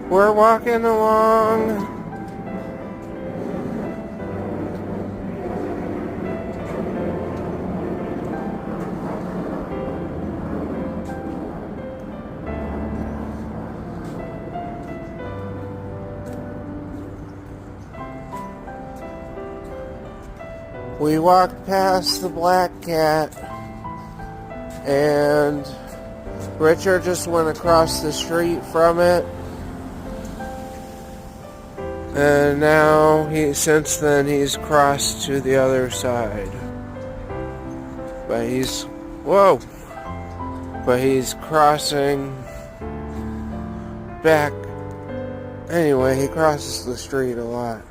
We're walking along. We walked past the black cat, and Richard just went across the street from it. And now, since then, he's crossed to the other side. But he's crossing back. Anyway, he crosses the street a lot.